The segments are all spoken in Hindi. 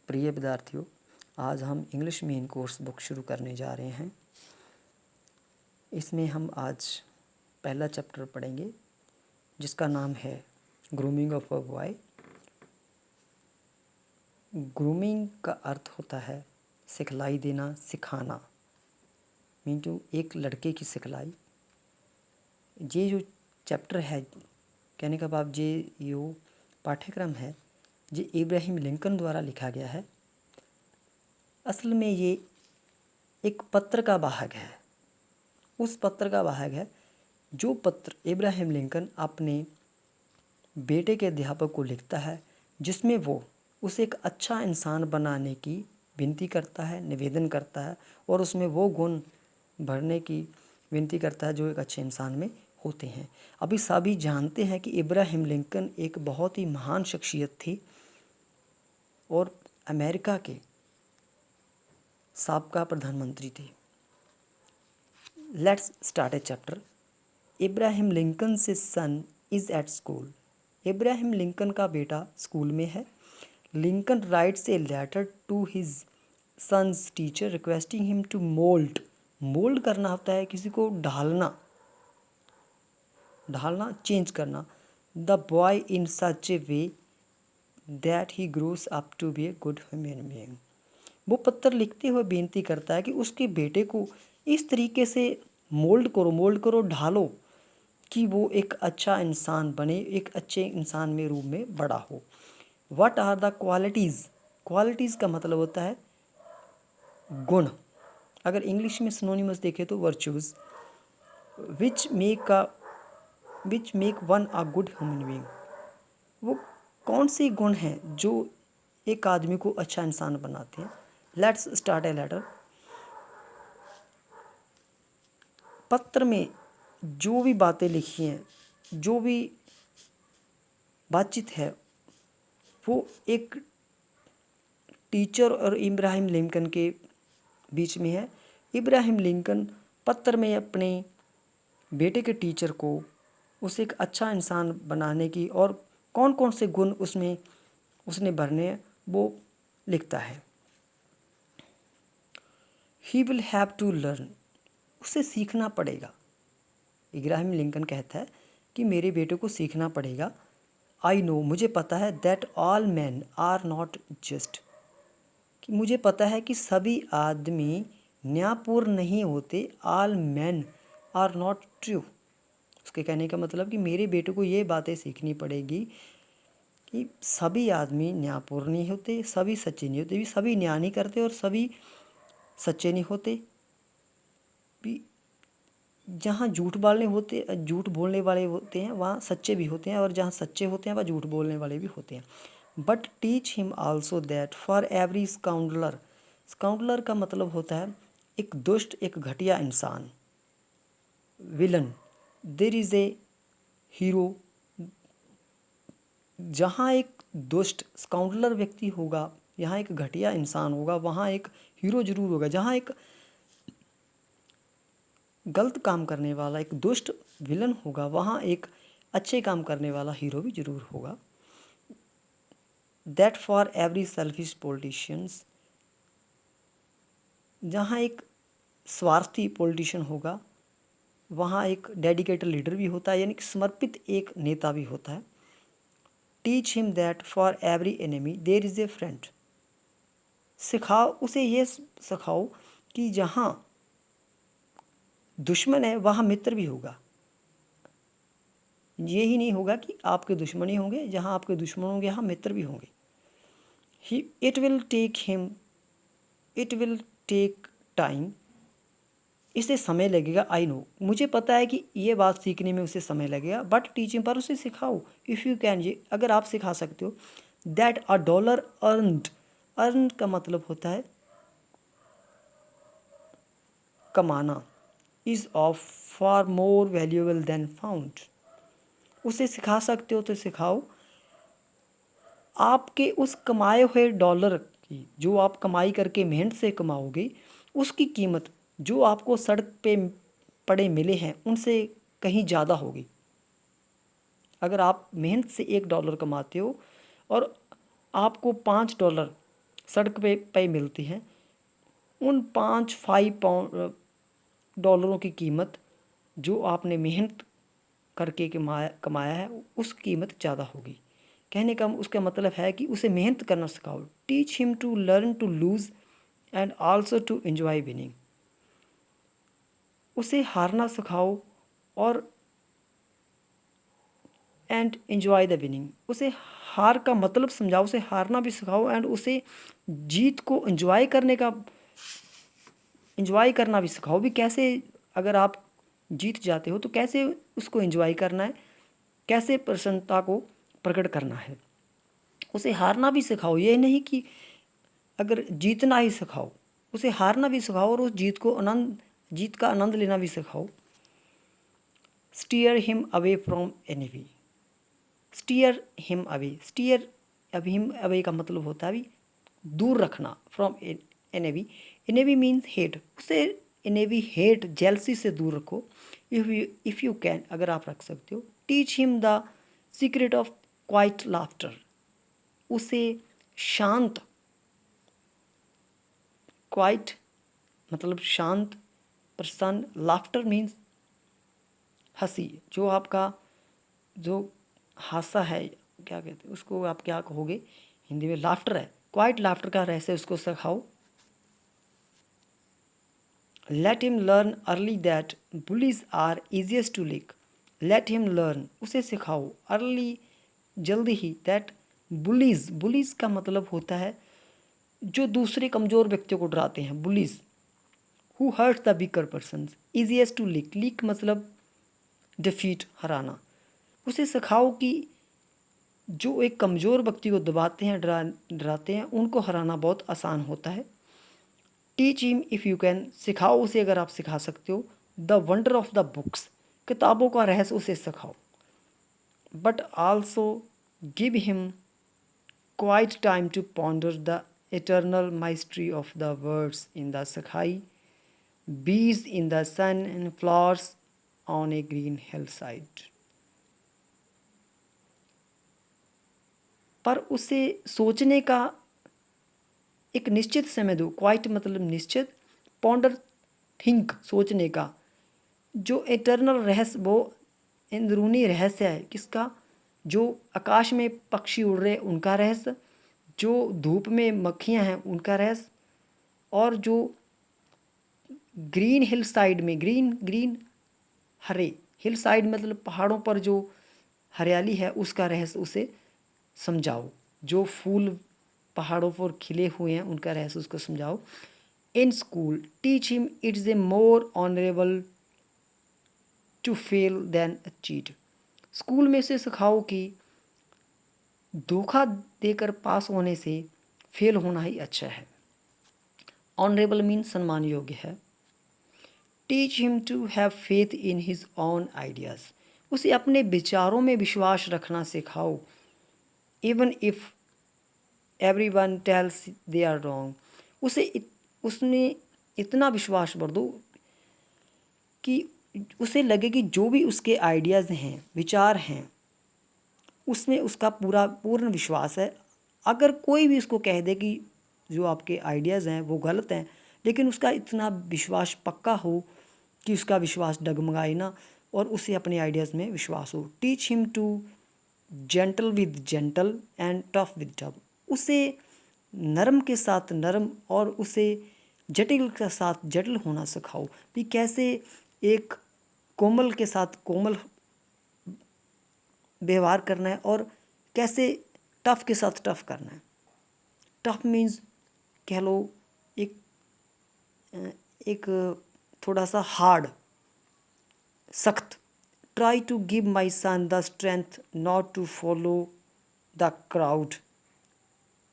प्रिय विद्यार्थियों, आज हम इंग्लिश मेन कोर्स बुक शुरू करने जा रहे हैं। इसमें हम आज पहला चैप्टर पढ़ेंगे जिसका नाम है grooming of a boy. Grooming का अर्थ होता है सिखलाई देना, सिखाना, मीन टू एक लड़के की सिखलाई। ये जो चैप्टर है, कहने का भाव ये जो पाठ्यक्रम है ये इब्राहिम लिंकन द्वारा लिखा गया है। असल में ये एक पत्र का भाग है, उस पत्र का भाग है जो पत्र इब्राहिम लिंकन अपने बेटे के अध्यापक को लिखता है, जिसमें वो उसे एक अच्छा इंसान बनाने की विनती करता है, निवेदन करता है और उसमें वो गुण भरने की विनती करता है जो एक अच्छे इंसान में होते हैं। अभी सभी जानते हैं कि इब्राहिम लिंकन एक बहुत ही महान शख्सियत थी और अमेरिका के साबका प्रधानमंत्री थे। Let's start a chapter. Abraham Lincoln से son is at school. Abraham Lincoln का बेटा स्कूल में है। Lincoln writes a letter to his son's teacher requesting him to mould. Mould करना होता है किसी को ढालना, चेंज करना। The boy in such a way that he grows up to be a good human being. वो पत्र लिखते हुए बेनती करता है कि उसके बेटे को इस तरीके से मोल्ड करो, ढालो कि वो एक अच्छा इंसान बने, एक अच्छे इंसान में रूप में बड़ा हो। What are the qualities? Qualities का मतलब होता है गुण। अगर इंग्लिश में सिनोनिमस देखें तो virtues, which make one a good human being. वो कौन से गुण हैं जो एक आदमी को अच्छा इंसान बनाते हैं? Let's start a letter. पत्र में जो भी बातें लिखी हैं, जो भी बातचीत है, वो एक टीचर और इब्राहिम लिंकन के बीच में है। इब्राहिम लिंकन पत्र में अपने बेटे के टीचर को उसे एक अच्छा इंसान बनाने की और कौन कौन से गुण उसमें उसने भरने हैं वो लिखता है। He will have to learn. उसे सीखना पड़ेगा। इब्राहिम लिंकन कहता है कि मेरे बेटे को सीखना पड़ेगा। आई नो, मुझे पता है, that all men are not just, कि मुझे पता है कि सभी आदमी न्यायपूर्ण नहीं होते। All men are not true. उसके कहने का मतलब कि मेरे बेटे को ये बातें सीखनी पड़ेगी कि सभी आदमी न्यायपूर्ण नहीं होते, सभी सच्चे नहीं होते, भी सभी न्याय नहीं करते और सभी सच्चे नहीं होते। भी जहाँ झूठ बोलने वाले होते हैं वहाँ सच्चे भी होते हैं, और जहाँ सच्चे होते हैं वहाँ झूठ बोलने वाले भी होते हैं। But teach him also that for every scoundrel. Scoundrel का मतलब होता है एक दुष्ट, एक घटिया इंसान, villain. There is a hero. जहाँ एक दुष्ट स्काउंडलर व्यक्ति होगा, यहाँ एक घटिया इंसान होगा, वहाँ एक हीरो जरूर होगा। जहाँ एक गलत काम करने वाला एक दुष्ट विलन होगा, वहाँ एक अच्छे काम करने वाला हीरो भी जरूर होगा। That for every selfish politicians. जहाँ एक स्वार्थी पॉलिटिशियन होगा, वहाँ एक डेडिकेटेड लीडर भी होता है, यानी कि समर्पित एक नेता भी होता है। Teach him that for every enemy there is a friend. सिखाओ उसे, ये सिखाओ कि जहाँ दुश्मन है वहाँ मित्र भी होगा। ये ही नहीं होगा कि आपके दुश्मन ही होंगे, जहाँ आपके दुश्मन होंगे यहाँ मित्र भी होंगे। It will take time. इसे समय लगेगा। आई नो, मुझे पता है कि ये बात सीखने में उसे समय लगेगा। बट टीचिंग, पर उसे सिखाओ। इफ़ यू कैन, ये अगर आप सिखा सकते हो। That a dollar earned. Earn का मतलब होता है कमाना। Is of far more valuable then found. उसे सिखा सकते हो तो सिखाओ। आपके उस कमाए हुए डॉलर की, जो आप कमाई करके मेहनत से कमाओगे, उसकी कीमत जो आपको सड़क पे पड़े मिले हैं उनसे कहीं ज़्यादा होगी। अगर आप मेहनत से $1 कमाते हो और आपको $5 सड़क पे मिलती हैं, उन 5 डॉलरों की कीमत जो आपने मेहनत करके कमाया है उस कीमत ज़्यादा होगी। कहने का उसका मतलब है कि उसे मेहनत करना सिखाओ। Teach him to learn to lose and also to enjoy winning. उसे हारना सिखाओ और एंड एंजॉय द विनिंग। उसे हार का मतलब समझाओ, उसे हारना भी सिखाओ एंड उसे जीत को एंजॉय करना भी सिखाओ। भी कैसे, अगर आप जीत जाते हो तो कैसे उसको एंजॉय करना है, कैसे प्रसन्नता को प्रकट करना है। उसे हारना भी सिखाओ, ये नहीं कि अगर जीतना ही सिखाओ, उसे हारना भी सिखाओ और उस जीत का आनंद लेना भी सिखाओ। Steer him away from enemy. Steer him away का मतलब होता है भी दूर रखना, from enemy. Enemy means hate. उसे एनिमी हेट जेलसी से दूर रखो। इफ़ यू कैन, अगर आप रख सकते हो। Teach him the secret of quite laughter. उसे शांत, क्वाइट मतलब शांत, प्रसन्न, लाफ्टर मीन्स हंसी। जो आपका जो हासा है, क्या कहते हैं उसको, आप क्या कहोगे हिंदी में, लाफ्टर है। क्वाइट लाफ्टर का रहस्य उसको सिखाओ। Let him learn early that bullies are easiest to lick. Let him learn, उसे सिखाओ, अर्ली जल्दी ही, दैट बुलीज का मतलब होता है जो दूसरे कमज़ोर व्यक्तियों को डराते हैं, bullies. Who hurt the weaker person. Easiest to lick, lick मतलब डिफीट, हराना। उसे सिखाओ कि जो एक कमज़ोर व्यक्ति को दबाते हैं, डराते हैं, उनको हराना बहुत आसान होता है। Teach him if you can, सिखाओ उसे अगर आप सिखा सकते हो। The wonder of the books, किताबों का रहस्य उसे सिखाओ। But also give him quiet time to ponder the eternal mystery of the words in the sky, bees in the sun and flowers on a green hillside। पर उसे सोचने का एक निश्चित समय दो। क्वाइट मतलब निश्चित, पॉन्डर थिंक सोचने का। जो एटर्नल रहस्य, वो अंदरूनी रहस्य है किसका, जो आकाश में पक्षी उड़ रहे उनका रहस्य, जो धूप में मक्खियाँ हैं उनका रहस्य, और जो ग्रीन हिल साइड में, ग्रीन हरे, हिल साइड मतलब पहाड़ों पर जो हरियाली है उसका रहस्य उसे समझाओ। जो फूल पहाड़ों पर खिले हुए हैं उनका रहस्य उसको समझाओ। In school teach him it's a more honourable to fail than a cheat. School में से सिखाओ कि धोखा देकर पास होने से फेल होना ही अच्छा है। ऑनरेबल मीन सम्मान योग्य है। Teach him to have faith in his own ideas. उसे अपने विचारों में विश्वास रखना सिखाओ। Even if everyone tells they are wrong. उसमें इतना विश्वास भर दो कि उसे लगे कि जो भी उसके आइडियाज़ हैं, विचार हैं, उसमें उसका पूर्ण विश्वास है। अगर कोई भी उसको कह दे कि जो आपके आइडियाज़ हैं वो गलत हैं, लेकिन उसका इतना विश्वास पक्का हो कि उसका विश्वास डगमगाए ना और उसे अपने आइडियाज़ में विश्वास हो। Teach him to gentle with gentle and tough with tough. उसे नरम के साथ नरम और उसे जटिल के साथ जटिल होना सिखाओ। भी कैसे एक कोमल के साथ कोमल व्यवहार करना है और कैसे टफ के साथ टफ करना है। टफ मीन्स कह लो एक थोड़ा सा हार्ड, सख्त। Try to give my son the strength not to follow the crowd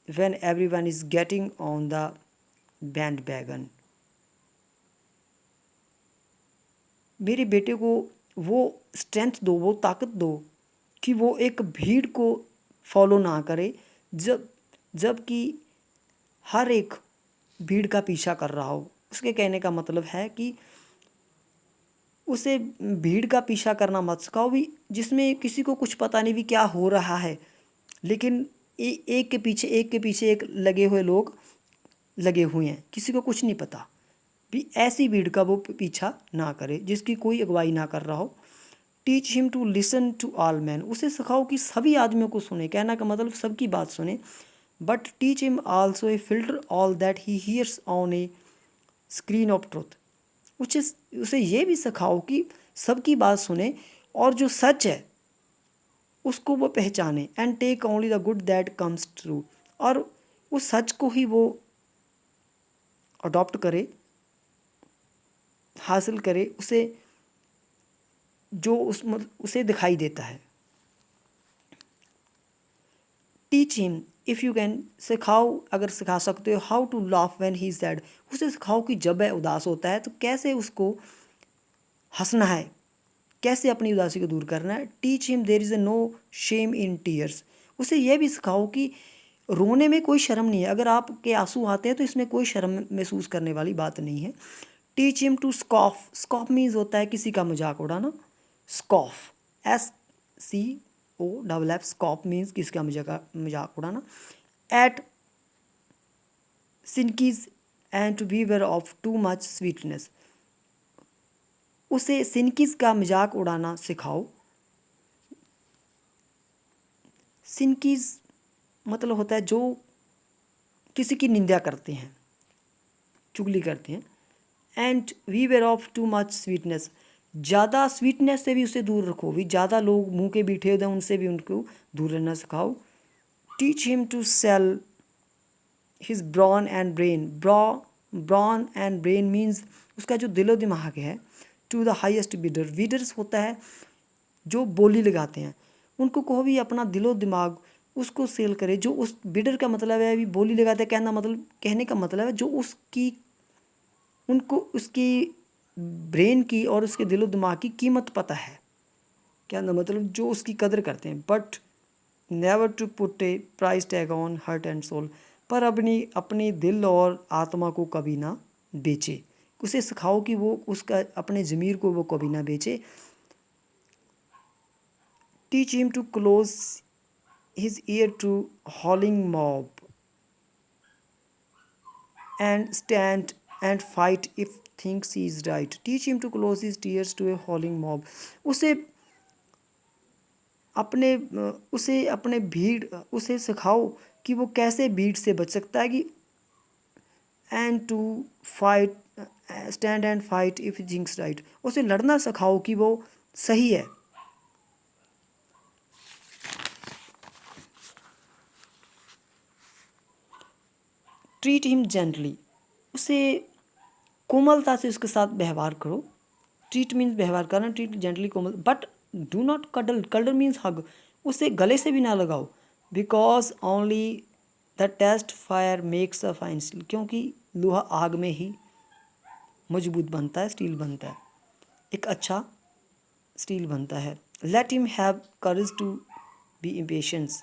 when everyone is getting on the bandwagon. मेरे बेटे को वो स्ट्रेंथ दो, वो ताकत दो कि वो एक भीड़ को फॉलो ना करे, जबकि हर एक भीड़ का पीछा कर रहा हो। उसके कहने का मतलब है कि उसे भीड़ का पीछा करना मत सिखाओ भी, जिसमें किसी को कुछ पता नहीं भी क्या हो रहा है, लेकिन एक के पीछे एक लगे हुए लोग लगे हुए हैं, किसी को कुछ नहीं पता भी ऐसी भीड़ का वो पीछा ना करे जिसकी कोई अगुवाई ना कर रहा हो। Teach him to listen to all man, उसे सिखाओ कि सभी आदमियों को सुने, कहना का मतलब सबकी बात सुने। But teach him also a filter all that he hears on A screen of truth, उसे ये भी सिखाओ कि सबकी बात सुने और जो सच है उसको वो पहचाने। And take only the good that comes true, और उस सच को ही वो अडॉप्ट करे, हासिल करे, उसे जो उसे दिखाई देता है। Teach him if you can, सिखाओ अगर सिखा सकते हो, how to laugh when he is sad, उसे सिखाओ कि जब वह उदास होता है तो कैसे उसको हंसना है, कैसे अपनी उदासी को दूर करना है। Teach him there is no shame in tears, उसे यह भी सिखाओ कि रोने में कोई शर्म नहीं है, अगर आपके आंसू आते हैं तो इसमें कोई शर्म महसूस करने वाली बात नहीं है। Teach him to scoff, scoff means होता है किसी का मजाक उड़ाना, स्कॉफ SCOFF, स्कॉफ मीन्स किसी का मजाक उड़ाना। At cynics and to beware of too much sweetness, उसे सिनकीज का मजाक उड़ाना सिखाओ। सिनकीज मतलब होता है जो किसी की निंदा करते हैं, चुगली करते हैं। And beware of too much sweetness, ज़्यादा स्वीटनेस से भी उसे दूर रखो, भी ज़्यादा लोग मुंह के बीठे होते हैं उनसे भी उनको दूर रहना सिखाओ। Teach him to sell his brawn and brain, brawn and brain means उसका जो दिलो दिमाग है, to the highest bidder, bidders होता है जो बोली लगाते हैं, उनको कहो भी अपना दिलो दिमाग उसको सेल करे। जो उस बिडर का मतलब है भी बोली लगाते हैं, कहने का मतलब है जो उसकी उनको उसकी ब्रेन की और उसके दिलो दिमाग की कीमत पता है, कहना मतलब जो उसकी कदर करते हैं। But never to put a price tag on heart and soul, पर अपनी दिल और आत्मा को कभी ना बेचे, उसे सिखाओ कि वो उसका अपने ज़मीर को वो कभी ना बेचे। Teach him to close his ear to howling mob and stand and fight if thinks he is right. Teach him to close his ears to a howling mob, उसे सिखाओ कि वो कैसे भीड़ से बच सकता है, कि and to fight stand and fight if thinks right, उसे लड़ना सिखाओ कि वो सही है। ट्रीट हिम जेंटली, उसे कोमलता से उसके साथ व्यवहार करो। ट्रीट मीन्स व्यवहार करना, ट्रीट जेंटली कोमल। But do not cuddle, cuddle means hug, उसे गले से भी ना लगाओ। Because only the test fire makes a fine steel, क्योंकि लोहा आग में ही मजबूत बनता है, स्टील बनता है, एक अच्छा स्टील बनता है। Let him have courage to be impatience,